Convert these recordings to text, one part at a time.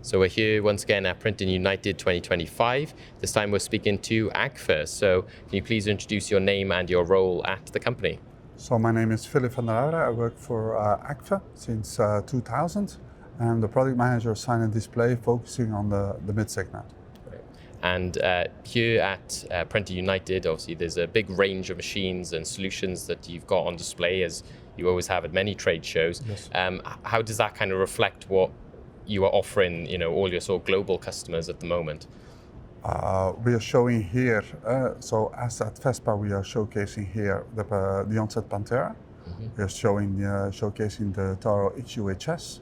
So we're here once again at Printing United 2025. This time we're speaking to Agfa. So can you please introduce your name and your role at the company? So my name is Philip Van der Auwera. I work for Agfa since 2000. I'm the product manager of Sign and Display, focusing on the mid segment. And here at Printing United, obviously there's a big range of machines and solutions that you've got on display, as you always have at many trade shows. Yes. How does that kind of reflect what you are offering, all your sort of global customers at the moment? We are showing here, so as at Vespa, we are showcasing here the onset Pantera. Mm-hmm. We are showcasing the Toro XUHS,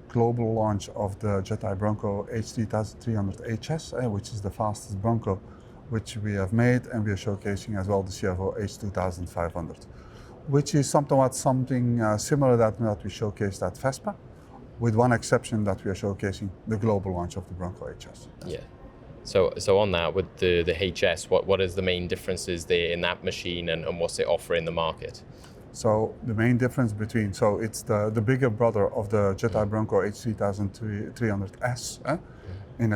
global launch of the Jeti Bronco H3300 HS, which is the fastest Bronco which we have made, and we are showcasing as well the Cervo H2500, which is something similar that we showcased at Vespa, with one exception, that we are showcasing the global launch of the Bronco HS. Yeah. So on that, with the HS, what is the main differences there in that machine, and what's it offering the market? So the main difference between, it's the bigger brother of the Jeti Bronco H3300S, in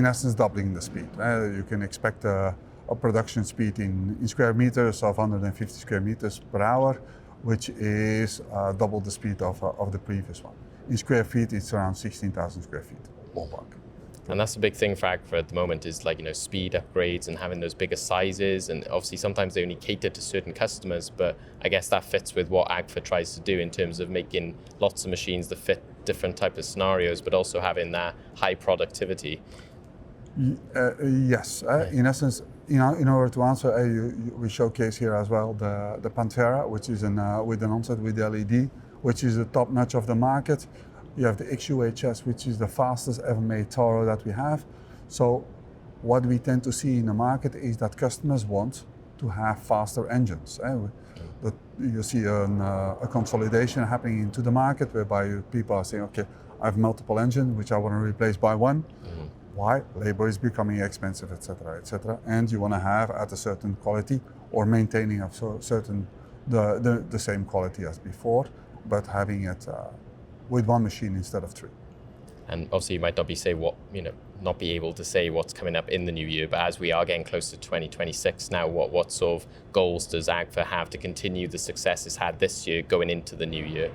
essence doubling the speed. You can expect a production speed in square meters of 150 square meters per hour, which is double the speed of the previous one. In square feet, it's around 16,000 square feet, ballpark. And that's the big thing for Agfa at the moment, is speed upgrades and having those bigger sizes. And obviously sometimes they only cater to certain customers, but I guess that fits with what Agfa tries to do in terms of making lots of machines that fit different types of scenarios, but also having that high productivity. Yes, in essence, in order to answer, we showcase here as well the Pantera, which is with an onset with LED, which is the top notch of the market. You have the XUHS, which is the fastest ever made Toro that we have. So what we tend to see in the market is that customers want to have faster engines. You see a consolidation happening into the market, whereby people are saying, okay, I have multiple engines which I want to replace by one. Mm-hmm. Why? Labor is becoming expensive, etc., etc. And you want to have at a certain quality, or maintaining a certain the same quality as before, but having it with one machine instead of three. And obviously you might not be able to say what's coming up in the new year, but as we are getting close to 2026 now, what sort of goals does Agfa have to continue the success it's had this year going into the new year?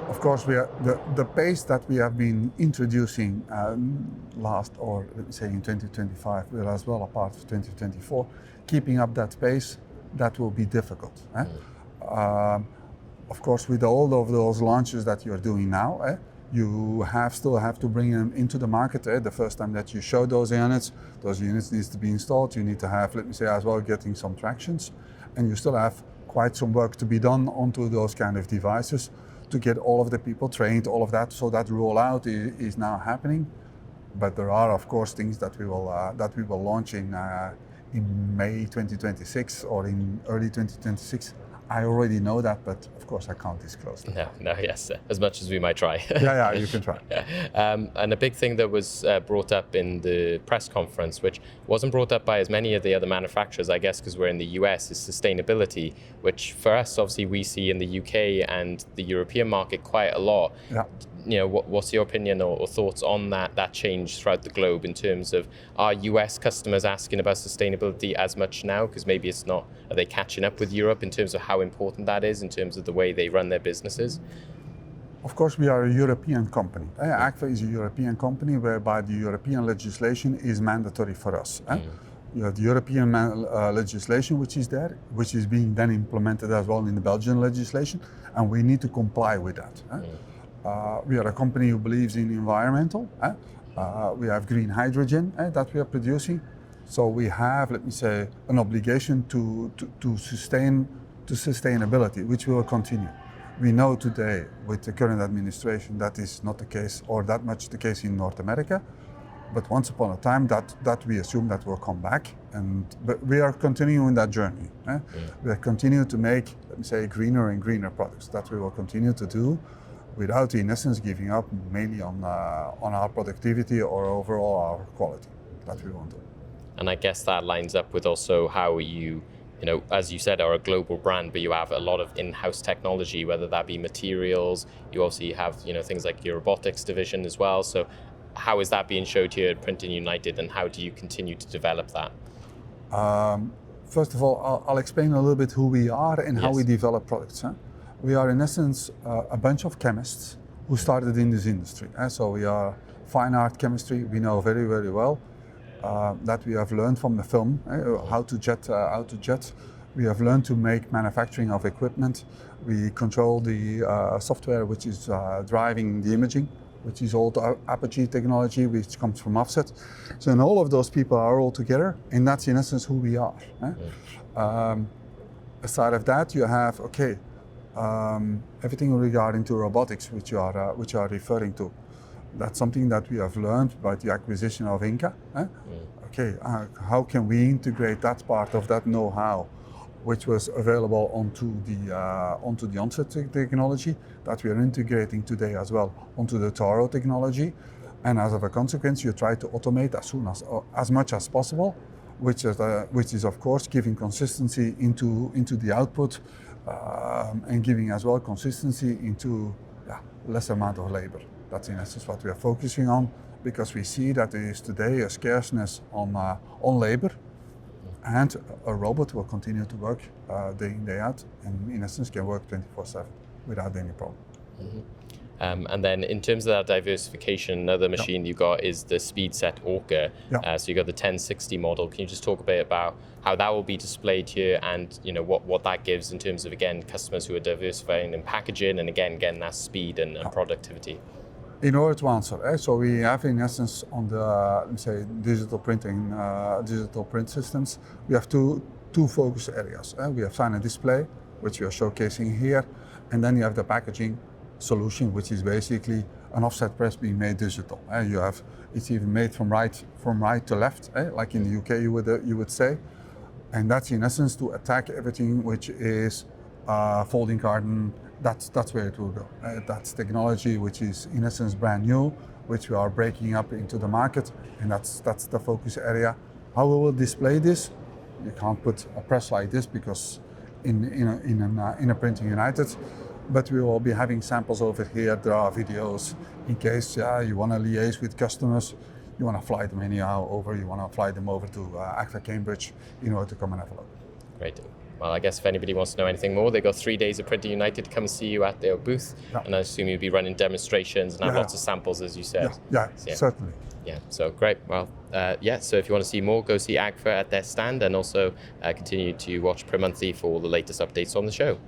Of course, we are the pace that we have been introducing let me say in 2025, but as well a part of 2024, keeping up that pace, that will be difficult. Of course, with all of those launches that you're doing now, you still have to bring them into the market. The first time that you show those units needs to be installed. You need to have, let me say, as well, getting some tractions, and you still have quite some work to be done onto those kind of devices to get all of the people trained, all of that. So that rollout is now happening. But there are, of course, things that we will launch in May 2026 or in early 2026. I already know that, but of course I can't disclose that. No, yes, as much as we might try. Yeah, you can try. And a big thing that was brought up in the press conference, which wasn't brought up by as many of the other manufacturers, I guess, because we're in the US, is sustainability, which for us, obviously, we see in the UK and the European market quite a lot. Yeah. What's your opinion or thoughts on that change throughout the globe in terms of, are US customers asking about sustainability as much now? Because maybe it's not, are they catching up with Europe in terms of how important that is in terms of the way they run their businesses? Of course, we are a European company. Agfa is a European company, whereby the European legislation is mandatory for us. You have the European legislation which is there, which is being then implemented as well in the Belgian legislation, and we need to comply with that. We are a company who believes in environmental. We have green hydrogen that we are producing. So we have, let me say, an obligation to sustainability, which we will continue. We know today with the current administration that is not the case, or that much the case in North America. But once upon a time that we assume that will come back, but we are continuing that journey. We are continuing to make, let me say, greener and greener products that we will continue to do, without in essence giving up mainly on our productivity or overall our quality that we want to. And I guess that lines up with also how you, as you said, are a global brand, but you have a lot of in-house technology, whether that be materials. You also have, things like your robotics division as well. So how is that being showed here at Printing United, and how do you continue to develop that? First of all, I'll explain a little bit who we are and how we develop products. We are in essence a bunch of chemists who started in this industry. So we are fine art chemistry. We know very, very well that we have learned from the film how to jet. We have learned to make manufacturing of equipment. We control the software which is driving the imaging, which is all the Apogee technology, which comes from offset. So and all of those people are all together, and that's in essence who we are. Aside of that, you have everything regarding to robotics, which you are referring to. That's something that we have learned by the acquisition of Inca. How can we integrate that part of that know-how, which was available onto the onset technology, that we are integrating today as well onto the Toro technology, and as a consequence, you try to automate as much as possible, which is of course giving consistency into the output, and giving as well consistency into less amount of labor. That's in essence what we are focusing on, because we see that there is today a scarceness on labor. And a robot will continue to work day in, day out, and in essence can work 24/7 without any problem. And then in terms of that diversification, another machine you got is the Speedset Orca. So you got the 1060 model. Can you just talk a bit about how that will be displayed here, and what that gives in terms of, again, customers who are diversifying in packaging, and again getting that speed and productivity? In order to answer, so we have in essence on the let's say digital print systems, we have two focus areas. We have sign and display, which we are showcasing here, and then you have the packaging solution, which is basically an offset press being made digital. It's even made from right to left, like in the UK you would say, and that's in essence to attack everything which is folding carton. That's where it will go. That's technology which is in essence brand new, which we are breaking up into the market, and that's the focus area. How we will display this? You can't put a press like this because in a Printing United, but we will be having samples over here. There are videos in case you want to liaise with customers, you want to fly them anyhow over, you want to fly them over to Agfa Cambridge in order to come and have a look. Great. Well, I guess if anybody wants to know anything more, they've got 3 days of Printing United to come and see you at their booth. And I assume you'll be running demonstrations and have lots of samples, as you said. Certainly. Yeah, so great. Well, so if you want to see more, go see Agfa at their stand, and also continue to watch PRINTING Monthly for all the latest updates on the show.